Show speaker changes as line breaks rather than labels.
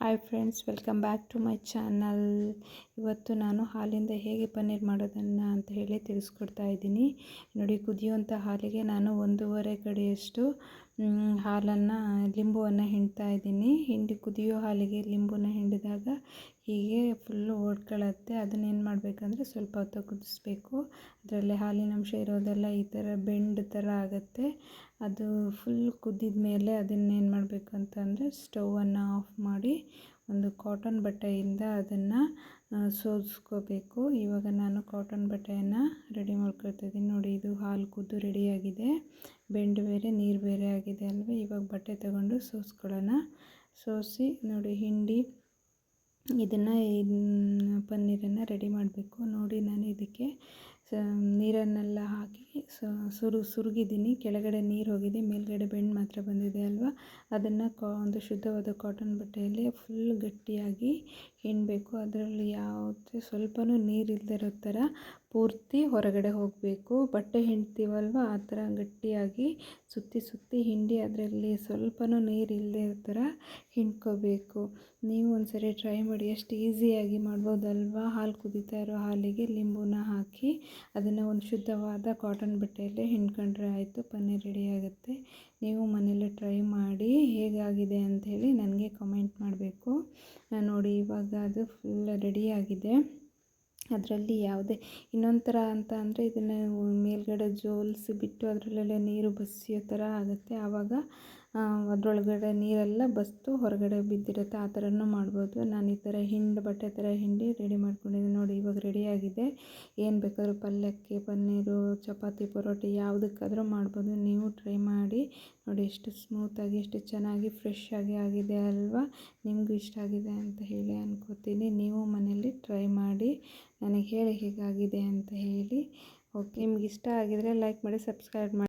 Hi friends, welcome back to my channel. ಇವತ್ತು ನಾನು ಹಾಲಿಂದ ಹೇಗೆ ಪನ್ನೀರ್ ಮಾಡೋದನ್ನು ಅಂತ ಹೇಳಿ ತಿಳಿಸ್ಕೊಡ್ತಾ ಇದ್ದೀನಿ. ನೋಡಿ, ಕುದಿಯುವಂಥ ಹಾಲಿಗೆ ನಾನು 1.5 ಕಡೆಯಷ್ಟು ಹಾಲನ್ನು ಲಿಂಬುವನ್ನು ಹಿಂಡ್ತಾ ಇದ್ದೀನಿ. ಕುದಿಯೋ ಹಾಲಿಗೆ ಲಿಂಬುನ ಹಿಂಡಿದಾಗ ಹೀಗೆ ಫುಲ್ಲು ಓಡ್ಕೊಳ್ಳುತ್ತೆ. ಅದನ್ನೇನು ಮಾಡಬೇಕಂದ್ರೆ ಸ್ವಲ್ಪ ಹೊತ್ತು ಕುದಿಸ್ಬೇಕು. ಅದರಲ್ಲಿ ಹಾಲಿನ ಅಂಶ ಇರೋದೆಲ್ಲ ಈ ಥರ ಬೆಂಡ್ ಥರ ಆಗುತ್ತೆ. ಅದು ಫುಲ್ ಕುದ್ದಿದ ಮೇಲೆ ಅದನ್ನೇನು ಮಾಡಬೇಕು ಅಂತಂದರೆ ಸ್ಟವನ್ನು ಆಫ್ ಮಾಡಿ ಒಂದು ಕಾಟನ್ ಬಟ್ಟೆಯಿಂದ ಅದನ್ನು ಸೋದಿಸ್ಕೋಬೇಕು. ಇವಾಗ ನಾನು ಕಾಟನ್ ಬಟ್ಟೆಯನ್ನು ರೆಡಿ ಮಾಡ್ಕೊಳ್ತಾಯಿದ್ದೀನಿ. ನೋಡಿ, ಇದು ಹಾಲು ಕುದ್ದು ರೆಡಿಯಾಗಿದೆ. ಬೆಂಡು ಬೇರೆ ನೀರು ಬೇರೆ ಆಗಿದೆ ಅಲ್ವ. ಇವಾಗ ಬಟ್ಟೆ ತಗೊಂಡು ಸೋಸ್ಕೊಳ್ಳೋಣ. ಸೋಸಿ ನೋಡಿ, ಹಿಂಡಿ ಇದನ್ನು ಪನ್ನೀರನ್ನು ರೆಡಿ ಮಾಡಬೇಕು. ನೋಡಿ, ನಾನು ಇದಕ್ಕೆ ನೀರನ್ನೆಲ್ಲ ಹಾಕಿ ಸುರುಗಿದ್ದೀನಿ. ಕೆಳಗಡೆ ನೀರು ಹೋಗಿದೆ, ಮೇಲ್ಗಡೆ ಬೆಂಡು ಮಾತ್ರ ಬಂದಿದೆ ಅಲ್ವಾ. ಅದನ್ನು ಒಂದು ಶುದ್ಧವಾದ ಕಾಟನ್ ಬಟ್ಟೆಯಲ್ಲಿ ಫುಲ್ ಗಟ್ಟಿಯಾಗಿ ಹಿಂಡಬೇಕು. ಅದರಲ್ಲಿ ಯಾವುದೇ ಸ್ವಲ್ಪನೂ ನೀರಿಲ್ಲದಿರೋ ಥರ ಪೂರ್ತಿ ಹೊರಗಡೆ ಹೋಗಬೇಕು. ಬಟ್ಟೆ ಹಿಂಡ್ತೀವಲ್ವ ಆ ಥರ ಗಟ್ಟಿಯಾಗಿ ಸುತ್ತಿ ಹಿಂಡಿ ಅದರಲ್ಲಿ ಸ್ವಲ್ಪನೂ ನೀರು ಇಲ್ಲದೆ ಇರೋ ಥರ ಹಿಂಡ್ಕೋಬೇಕು. ನೀವು ಒಂದ್ಸರಿ ಟ್ರೈ ಮಾಡಿ, ಎಷ್ಟು ಈಸಿಯಾಗಿ ಮಾಡ್ಬೋದಲ್ವ. ಹಾಲು ಕುದೀತಾ ಇರೋ ಹಾಲಿಗೆ ಲಿಂಬುನ ಹಾಕಿ ಅದನ್ನು ಒಂದು ಶುದ್ಧವಾದ ಕಾಟನ್ ಬಟ್ಟೆಯಲ್ಲೇ ಹಿಂಡ್ಕೊಂಡ್ರೆ ಆಯಿತು, ಪನ್ನೀರ್ ರೆಡಿ ಆಗುತ್ತೆ. ನೀವು ಮನೇಲಿ ಟ್ರೈ ಮಾಡಿ ಹೇಗಾಗಿದೆ ಅಂಥೇಳಿ ನನಗೆ ಕಮೆಂಟ್ ಮಾಡಬೇಕು. ನೋಡಿ, ಇವಾಗ ಅದು ಫುಲ್ ರೆಡಿಯಾಗಿದೆ. ಅದರಲ್ಲಿ ಯಾವುದೇ ಇನ್ನೊಂದು ಥರ ಅಂತ ಅಂದರೆ ಇದನ್ನು ಮೇಲ್ಗಡೆ ಜೋಲಿಸಿ ಬಿಟ್ಟು ಅದರಲ್ಲೆಲ್ಲ ನೀರು ಬಸಿಯೋ ಥರ ಆಗುತ್ತೆ. ಆವಾಗ ಅದರೊಳಗಡೆ ನೀರೆಲ್ಲ ಬಸ್ತು ಹೊರಗಡೆ ಬಿದ್ದಿರುತ್ತೆ. ಆ ಥರನೂ ಮಾಡ್ಬೋದು. ನಾನು ಈ ಥರ ಬಟ್ಟೆ ಥರ ಹಿಂಡಿ ರೆಡಿ ಮಾಡ್ಕೊಂಡಿದ್ದೀನಿ. ನೋಡಿ, ಇವಾಗ ರೆಡಿಯಾಗಿದೆ. ಏನು ಬೇಕಾದರೂ ಪಲ್ಯಕ್ಕೆ, ಪನ್ನೀರು, ಚಪಾತಿ, ಪರೋಟ ಯಾವುದಕ್ಕಾದರೂ ಮಾಡ್ಬೋದು. ನೀವು ಟ್ರೈ ಮಾಡಿ ನೋಡಿ. ಎಷ್ಟು ಸ್ಮೂತಾಗಿ, ಎಷ್ಟು ಚೆನ್ನಾಗಿ ಫ್ರೆಶ್ ಆಗಿದೆ ಅಲ್ವಾ. ನಿಮಗೂ ಇಷ್ಟ ಆಗಿದೆ ಅಂತ ಹೇಳಿ ಅನ್ಕೋತೀನಿ. ನೀವು ಮನೇಲಿ ಟ್ರೈ ಮಾಡಿ ನನಗೆ ಹೇಳಿ ಹೇಗಾಗಿದೆ ಅಂತ ಹೇಳಿ. ಓಕೆ, ನಿಮ್ಗೆ ಇಷ್ಟ ಆಗಿದರೆ ಲೈಕ್ ಮಾಡಿ, ಸಬ್ಸ್ಕ್ರೈಬ್ ಮಾಡಿ.